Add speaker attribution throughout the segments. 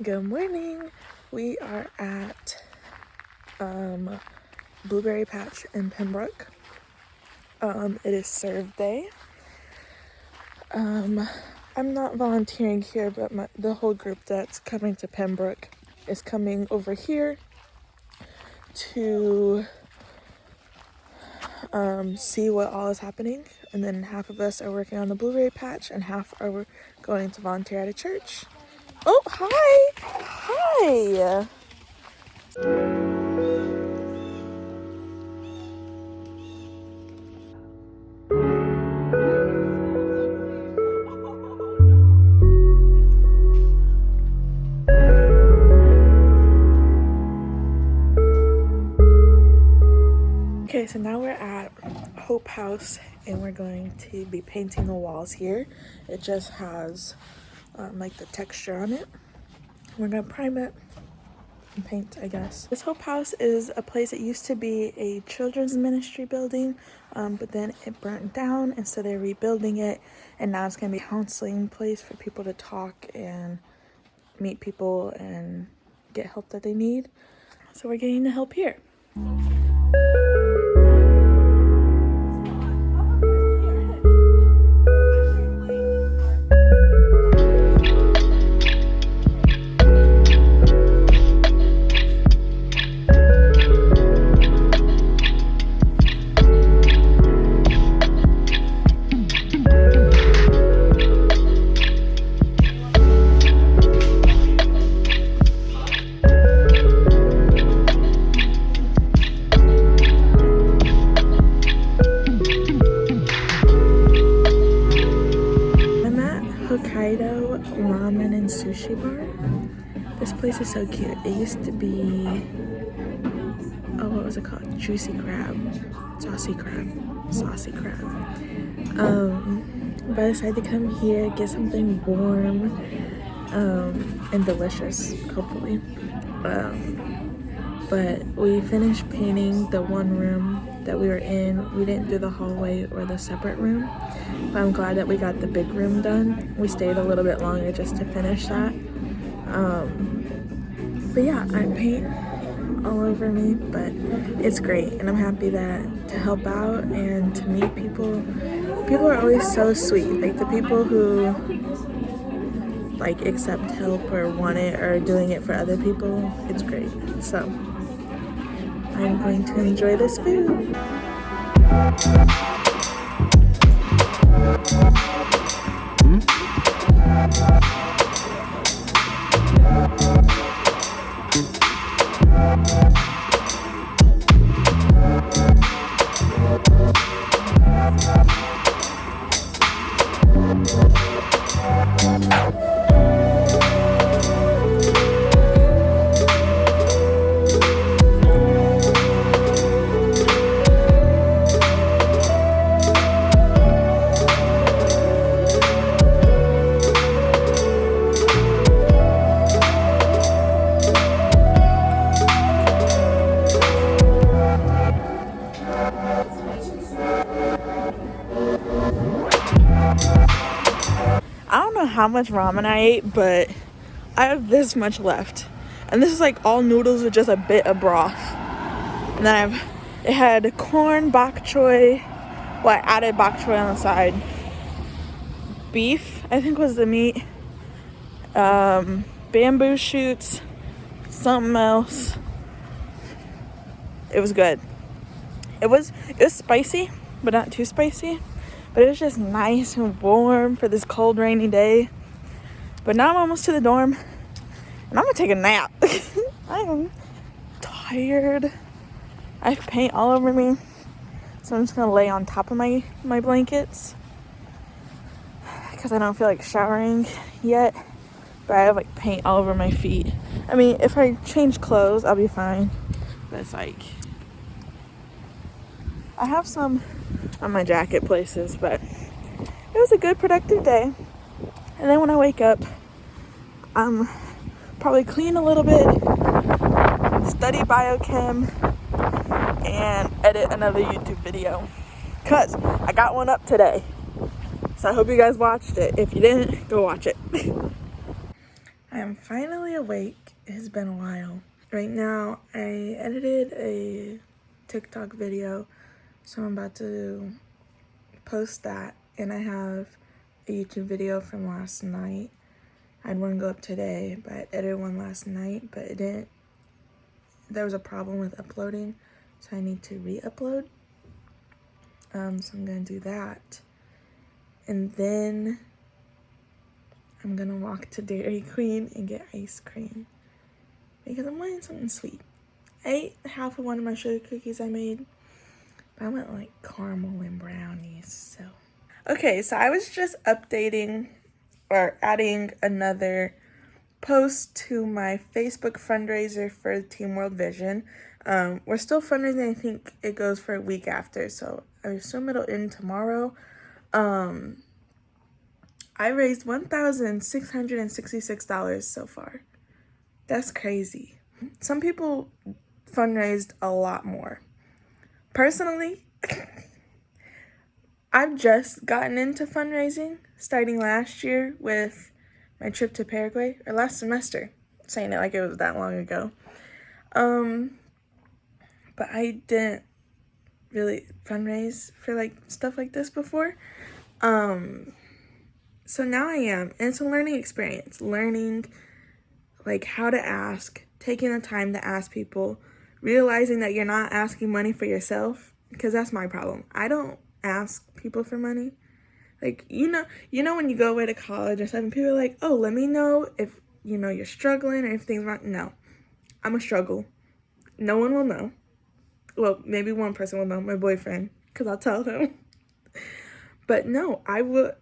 Speaker 1: Good morning. We are at Blueberry Patch in Pembroke. It is serve day. I'm not volunteering here, but the whole group that's coming to Pembroke is coming over here to see what all is happening. And then half of us are working on the Blueberry Patch and half are going to volunteer at a church. Oh, hi! Hi! Okay, so now we're at Hope House and we're going to be painting the walls here. It just has like the texture on it. We're gonna prime it and paint, I guess. This Hope House is a place that used to be a children's ministry building, but then it burnt down, and so they're rebuilding it, and now it's gonna be a counseling place for people to talk and meet people and get help that they need. So we're getting the help here. Ramen and sushi bar. This place is so cute. It used to be, what was it called? Juicy crab, saucy crab. But I decided to come here, get something warm and delicious, hopefully. But we finished painting the one room that we were in. We didn't do the hallway or the separate room, but I'm glad that we got the big room done. We stayed a little bit longer just to finish that. But yeah, I paint all over me, but it's great, and I'm happy that to help out and to meet people. People are always so sweet, like the people who like accept help or want it or are doing it for other people. It's great. So I'm going to enjoy this food. I don't know how much ramen I ate, but I have this much left. And this is like all noodles with just a bit of broth. And then it had corn, bok choy. Well, I added bok choy on the side. Beef, I think was the meat. Bamboo shoots. Something else. It was good. It was spicy, but not too spicy. But it was just nice and warm for this cold, rainy day. But now I'm almost to the dorm, and I'm gonna take a nap. I am tired. I have paint all over me, so I'm just gonna lay on top of my blankets because I don't feel like showering yet. But I have like paint all over my feet. I mean, if I change clothes, I'll be fine. But it's like, I have some on my jacket places, but it was a good productive day. And then when I wake up, I'm probably clean a little bit, study biochem, and edit another YouTube video, because I got one up today. So I hope you guys watched it. If you didn't, go watch it. I am finally awake. It has been a while. Right now, I edited a TikTok video, so I'm about to post that, and I have a YouTube video from last night. I had one go up today, but I edited one last night, but it didn't. There was a problem with uploading, so I need to re-upload. So I'm gonna do that, and then I'm gonna walk to Dairy Queen and get ice cream because I'm wanting something sweet. I ate half of one of my sugar cookies I made, but I went like caramel and brownies, so. Okay, so I was just updating or adding another post to my Facebook fundraiser for Team World Vision. We're still fundraising. I think it goes for a week after, so I assume it'll end tomorrow. I raised $1,666 so far. That's crazy. Some people fundraised a lot more. Personally, I've just gotten into fundraising starting last year with my trip to Paraguay, or last semester, saying it like it was that long ago. But I didn't really fundraise for like stuff like this before. So now I am, and it's a learning experience, learning like how to ask, taking the time to ask people, realizing that you're not asking money for yourself, because that's my problem. I don't ask people for money. Like, you know when you go away to college or something, people are like, oh, let me know if, you're struggling or if things wrong. No, I'm a struggle. No one will know. Well, maybe one person will know, my boyfriend, because I'll tell him. But no, I will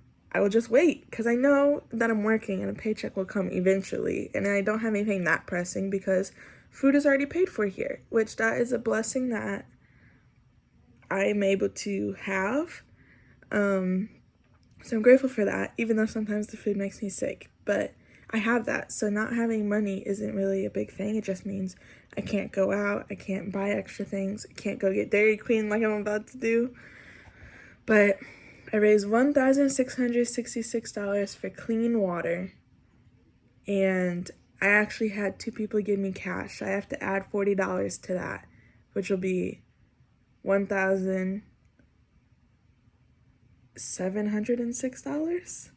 Speaker 1: just wait, because I know that I'm working and a paycheck will come eventually, and I don't have anything that pressing because food is already paid for here, which that is a blessing that I am able to have. So I'm grateful for that, even though sometimes the food makes me sick, but I have that. So not having money isn't really a big thing. It just means I can't go out, I can't buy extra things, I can't go get Dairy Queen like I'm about to do. But I raised $1,666 for clean water, and I actually had 2 people give me cash. I have to add $40 to that, which will be $1,706.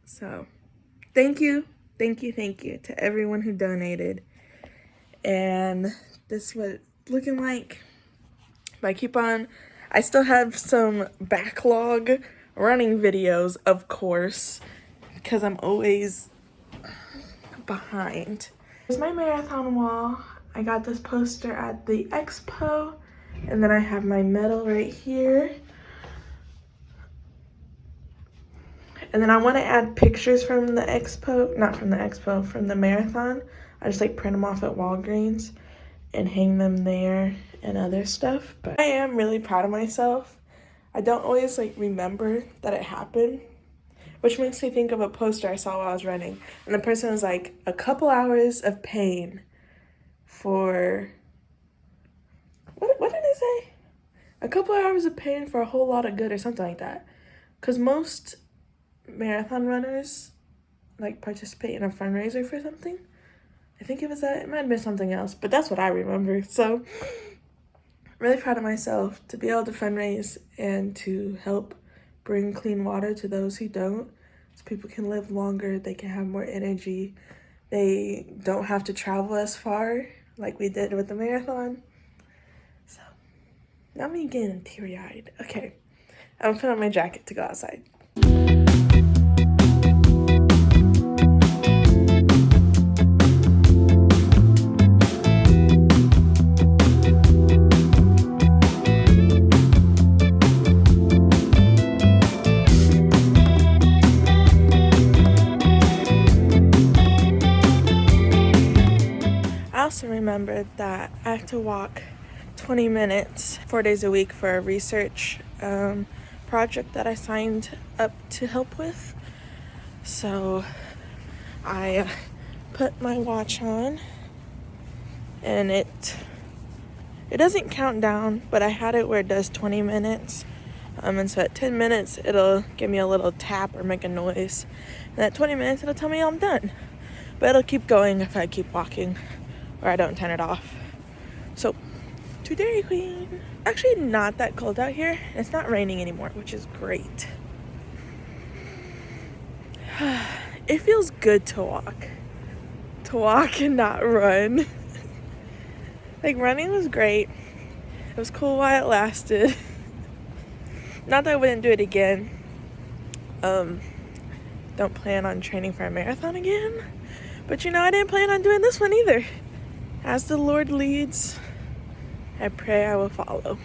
Speaker 1: So thank you to everyone who donated. And this is what it's looking like. But I still have some backlog running videos, of course, because I'm always behind. Here's my marathon wall. I got this poster at the expo, and then I have my medal right here. And then I want to add pictures from the expo, not from the expo, from the marathon. I just like print them off at Walgreens and hang them there and other stuff. But I am really proud of myself. I don't always like remember that it happened, which makes me think of a poster I saw while I was running. And the person was like, a couple hours of pain for, what did it say? A couple hours of pain for a whole lot of good, or something like that. Because most marathon runners like participate in a fundraiser for something. I think it was that. It might have been something else, but that's what I remember. So really proud of myself to be able to fundraise and to help bring clean water to those who don't, so people can live longer, they can have more energy, they don't have to travel as far like we did with the marathon. So now I'm getting teary-eyed. Okay, I'm gonna put on my jacket to go outside. I also remembered that I have to walk 20 minutes 4 days a week for a research project that I signed up to help with. So I put my watch on, and it doesn't count down, but I had it where it does 20 minutes. And so at 10 minutes, it'll give me a little tap or make a noise. And at 20 minutes, it'll tell me I'm done. But it'll keep going if I keep walking or I don't turn it off. So, to Dairy Queen. Actually, not that cold out here. It's not raining anymore, which is great. It feels good to walk. To walk and not run. Like, running was great. It was cool while it lasted. Not that I wouldn't do it again. Don't plan on training for a marathon again. But I didn't plan on doing this one either. As the Lord leads, I pray I will follow.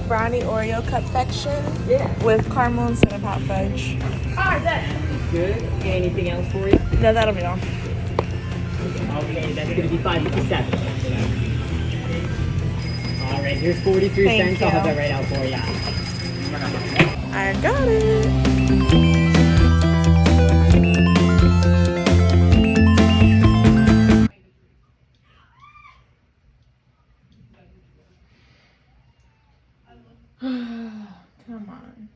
Speaker 1: Brownie Oreo confection with caramel instead of hot fudge.
Speaker 2: Good. Anything else for you?
Speaker 1: No, that'll be all.
Speaker 2: Okay, that's going to be $5.57. All right, here's 43
Speaker 1: Thank
Speaker 2: cents.
Speaker 1: you.
Speaker 2: I'll have that right out for you.
Speaker 1: I got it. Come on.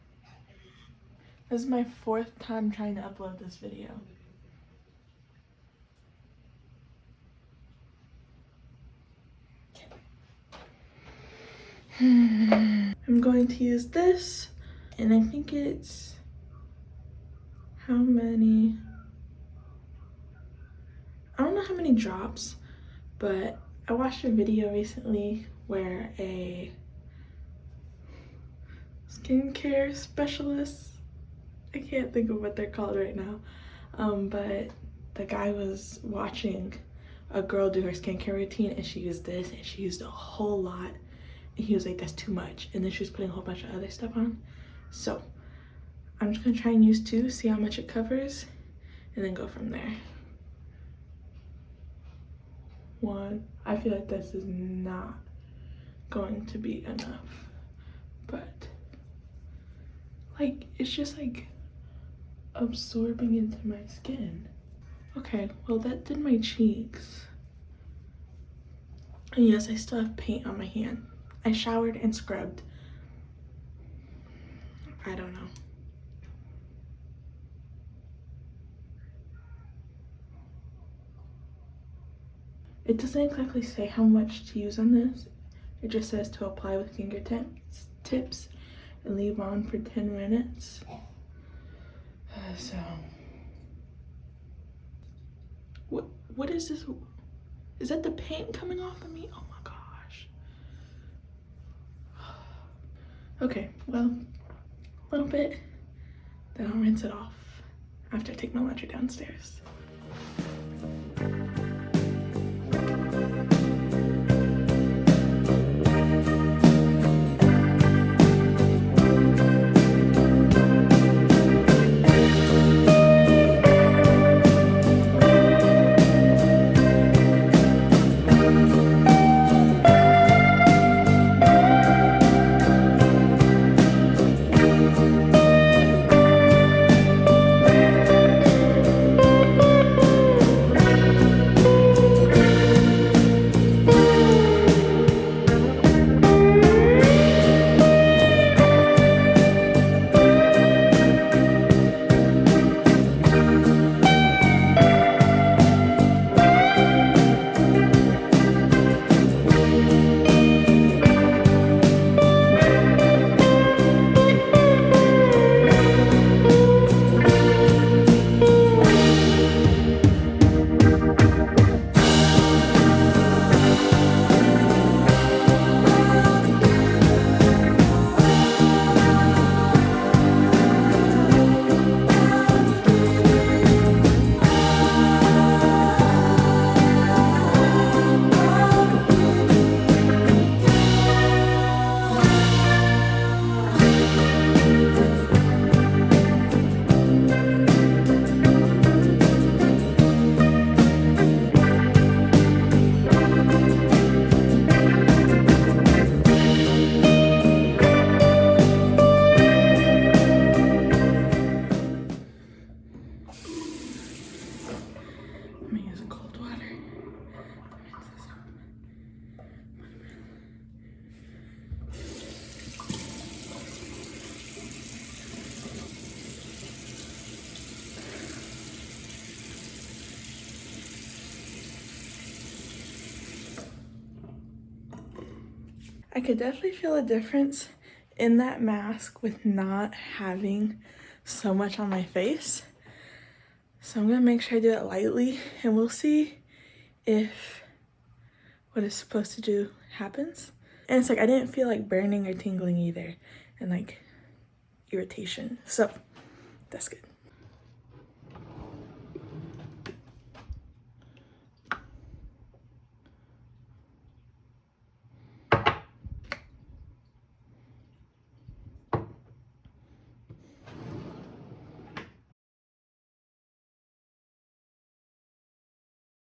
Speaker 1: This is my 4th time trying to upload this video. I'm going to use this, and I think it's how many? I don't know how many drops, but I watched a video recently where a skincare specialist, I can't think of what they're called right now, but the guy was watching a girl do her skincare routine, and she used this, and she used a whole lot, and he was like, that's too much, and then she was putting a whole bunch of other stuff on. So I'm just gonna try and use 2, see how much it covers, and then go from there. 1, I feel like this is not going to be enough, but like, it's just like absorbing into my skin. Okay, well that did my cheeks. And yes, I still have paint on my hand. I showered and scrubbed. I don't know. It doesn't exactly say how much to use on this. It just says to apply with fingertips and leave on for 10 minutes. So, what is this? Is that the paint coming off of me? Oh my gosh. Okay, well, a little bit, then I'll rinse it off after I take my laundry downstairs. I could definitely feel a difference in that mask with not having so much on my face. So I'm gonna make sure I do it lightly, and we'll see if what it's supposed to do happens. And it's like I didn't feel like burning or tingling either, and like irritation. So that's good.